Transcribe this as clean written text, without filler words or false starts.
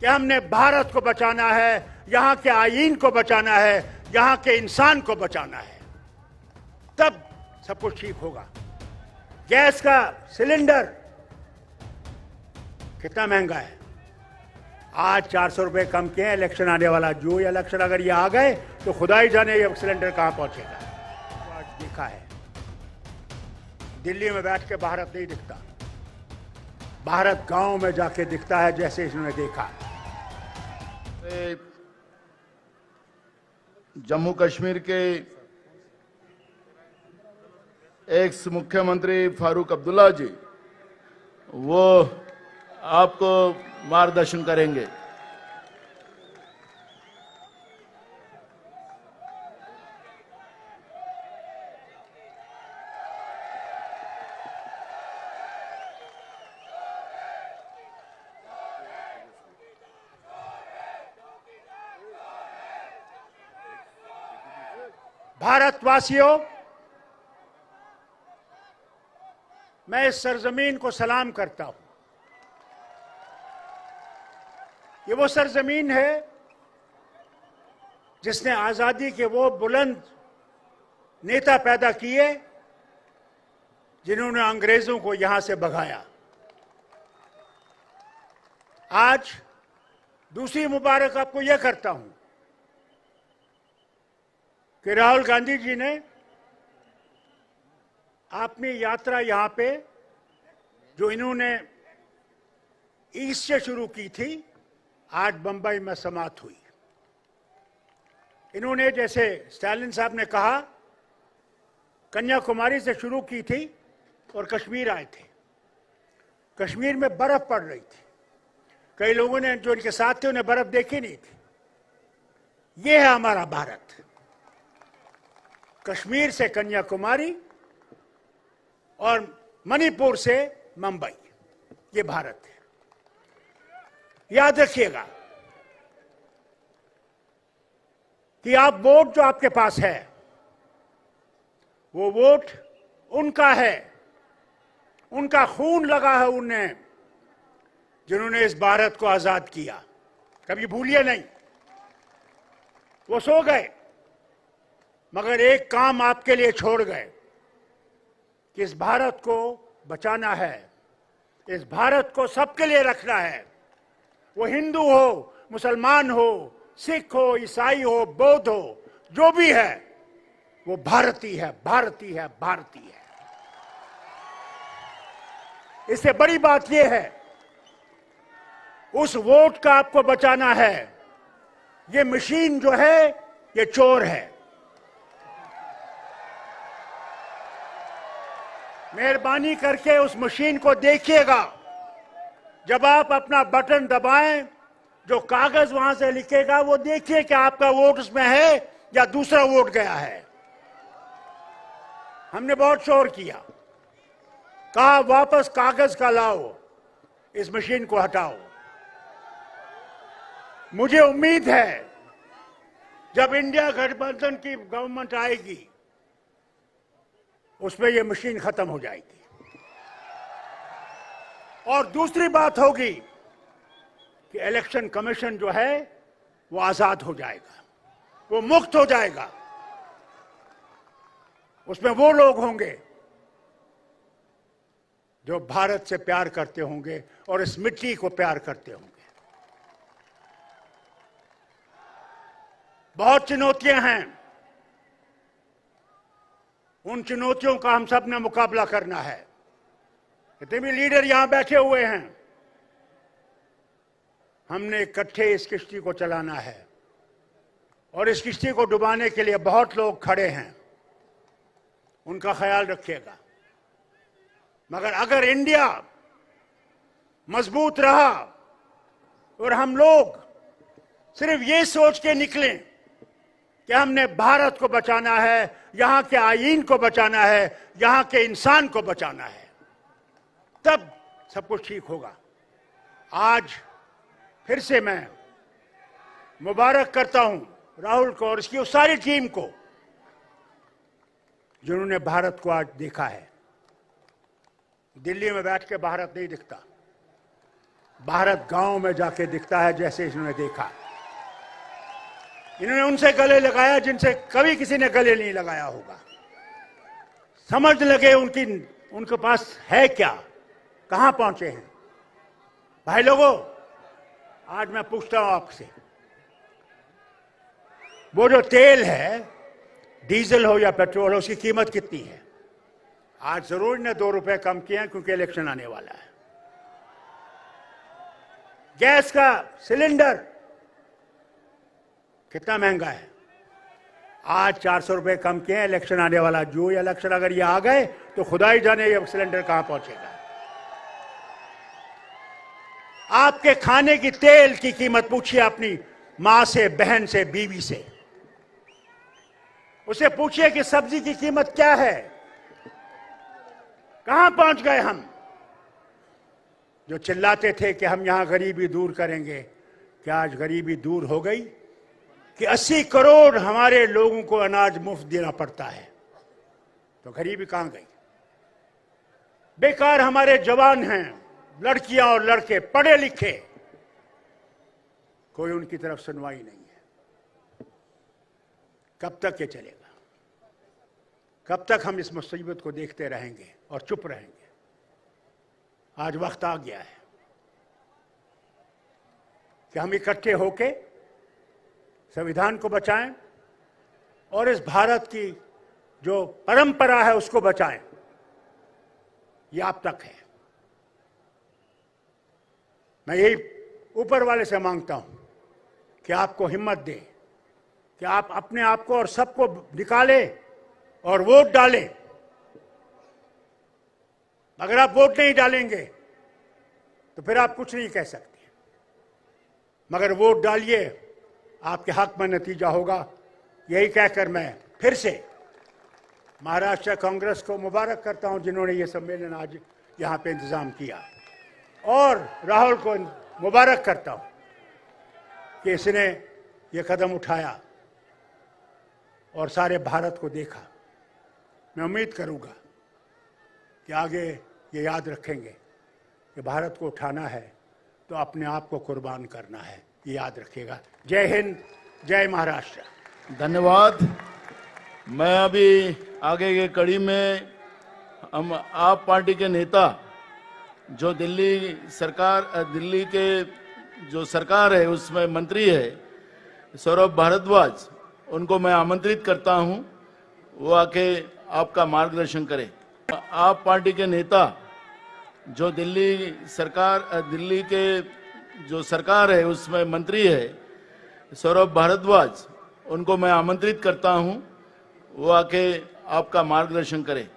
कि हमने भारत को बचाना है, यहां के आईन को बचाना है, यहां के इंसान को बचाना है, तब सब कुछ ठीक होगा। गैस का सिलेंडर कितना महंगा है, आज 400 रुपए कम किए। इलेक्शन आने वाला, जो ये इलेक्शन अगर ये आ गए तो खुदा ही जाने ये सिलेंडर कहां पहुंचेगा। तो आज देखा है, दिल्ली में बैठ के भारत नहीं दिखता, भारत गांव में जाके दिखता है, जैसे इसने देखा। जम्मू कश्मीर के एक्स मुख्यमंत्री फारूक अब्दुल्ला जी, वो आपको मार्गदर्शन करेंगे। भारतवासियों, मैं इस सरजमीन को सलाम करता हूं। ये वो सरजमीन है जिसने आजादी के वो बुलंद नेता पैदा किए जिन्होंने अंग्रेजों को यहां से भगाया। आज दूसरी मुबारक आपको यह करता हूं कि राहुल गांधी जी ने अपनी यात्रा यहां पे, जो इन्होंने ईस्ट से शुरू की थी, आज बंबई में समाप्त हुई। इन्होंने, जैसे स्टालिन साहब ने कहा, कन्याकुमारी से शुरू की थी और कश्मीर आए थे। कश्मीर में बर्फ पड़ रही थी, कई लोगों ने जो इनके साथ थे उन्हें बर्फ देखी नहीं थी। ये है हमारा भारत, कश्मीर से कन्याकुमारी और मणिपुर से मुंबई, ये भारत है। याद रखिएगा कि आप वोट जो आपके पास है, वो वोट उनका है, उनका खून लगा है उन्हें, जिन्होंने इस भारत को आजाद किया। कभी भूलिए नहीं, वो सो गए मगर एक काम आपके लिए छोड़ गए कि इस भारत को बचाना है, इस भारत को सबके लिए रखना है। वो हिंदू हो, मुसलमान हो, सिख हो, ईसाई हो, बौद्ध हो, जो भी है, वो भारतीय है, भारतीय है, भारतीय है। इससे बड़ी बात यह है, उस वोट का आपको बचाना है। ये मशीन जो है, ये चोर है। मेहरबानी करके उस मशीन को देखिएगा। जब आप अपना बटन दबाएं, जो कागज वहां से लिखेगा, वो देखिए कि आपका वोट उसमें है या दूसरा वोट गया है। हमने बहुत शोर किया, कहा वापस कागज का लाओ, इस मशीन को हटाओ। मुझे उम्मीद है जब इंडिया गठबंधन की गवर्नमेंट आएगी, उसमें यह मशीन खत्म हो जाएगी। और दूसरी बात होगी कि इलेक्शन कमीशन जो है वो आजाद हो जाएगा, वो मुक्त हो जाएगा। उसमें वो लोग होंगे जो भारत से प्यार करते होंगे और इस मिट्टी को प्यार करते होंगे। बहुत चुनौतियां हैं, उन चुनौतियों का हम सब ने मुकाबला करना है। जितने भी लीडर यहां बैठे हुए हैं, हमने इकट्ठे इस किश्ती को चलाना है और इस किश्ती को डुबाने के लिए बहुत लोग खड़े हैं, उनका ख्याल रखिएगा। मगर अगर इंडिया मजबूत रहा और हम लोग सिर्फ ये सोच के निकलें कि हमने भारत को बचाना है, यहां के आईन को बचाना है, यहां के इंसान को बचाना है, तब सब कुछ ठीक होगा। आज फिर से मैं मुबारक करता हूं राहुल को और इसकी उस सारी टीम को जिन्होंने भारत को आज देखा है। दिल्ली में बैठ के भारत नहीं दिखता, भारत गांव में जाके दिखता है जैसे इन्होंने देखा। इन्होंने उनसे गले लगाया जिनसे कभी किसी ने गले नहीं लगाया होगा। समझ लगे उनके पास है क्या, कहां पहुंचे हैं। भाई लोगों, आज मैं पूछता हूं आपसे, वो जो तेल है, डीजल हो या पेट्रोल हो, उसकी कीमत कितनी है? आज जरूर ने 2 रुपए कम किए हैं क्योंकि इलेक्शन आने वाला है। गैस का सिलेंडर कितना महंगा है? आज 400 रुपए कम किए हैं, इलेक्शन आने वाला। जो इलेक्शन अगर ये आ गए तो खुदा ही जाने ये सिलेंडर कहां पहुंचेगा। आपके खाने की तेल की कीमत पूछिए अपनी मां से, बहन से, बीवी से। उसे पूछिए कि सब्जी की कीमत क्या है, कहां पहुंच गए हम। जो चिल्लाते थे कि हम यहां गरीबी दूर करेंगे, क्या आज गरीबी दूर हो गई कि 80 करोड़ हमारे लोगों को अनाज मुफ्त देना पड़ता है? तो गरीबी कहां गई? बेकार हमारे जवान हैं, लड़कियां और लड़के पढ़े लिखे, कोई उनकी तरफ सुनवाई नहीं है। कब तक ये चलेगा? कब तक हम इस मुसीबत को देखते रहेंगे और चुप रहेंगे? आज वक्त आ गया है कि हम इकट्ठे होके संविधान को बचाएं और इस भारत की जो परंपरा है उसको बचाएं। ये आप तक है। मैं यही ऊपर वाले से मांगता हूं कि आपको हिम्मत दे कि आप अपने आप को और सबको निकालें और वोट डालें। अगर आप वोट नहीं डालेंगे तो फिर आप कुछ नहीं कह सकते, मगर वोट डालिए, आपके हक में नतीजा होगा। यही कहकर मैं फिर से महाराष्ट्र कांग्रेस को मुबारक करता हूं जिन्होंने ये सम्मेलन आज यहां पे इंतजाम किया, और राहुल को मुबारक करता हूं कि इसने ये कदम उठाया और सारे भारत को देखा। मैं उम्मीद करूंगा कि आगे ये याद रखेंगे कि भारत को उठाना है तो अपने आप को कुर्बान करना है। ये याद रखिएगा। जय हिंद, जय महाराष्ट्र। धन्यवाद। मैं अभी आगे की कड़ी में हम आप पार्टी के नेता जो दिल्ली के जो सरकार है उसमें मंत्री है सौरभ भारद्वाज, उनको मैं आमंत्रित करता हूं, वो आके आपका मार्गदर्शन करें। आप पार्टी के नेता जो दिल्ली के जो सरकार है उसमें मंत्री है सौरभ भारद्वाज, उनको मैं आमंत्रित करता हूं, वो आके आपका मार्गदर्शन करें।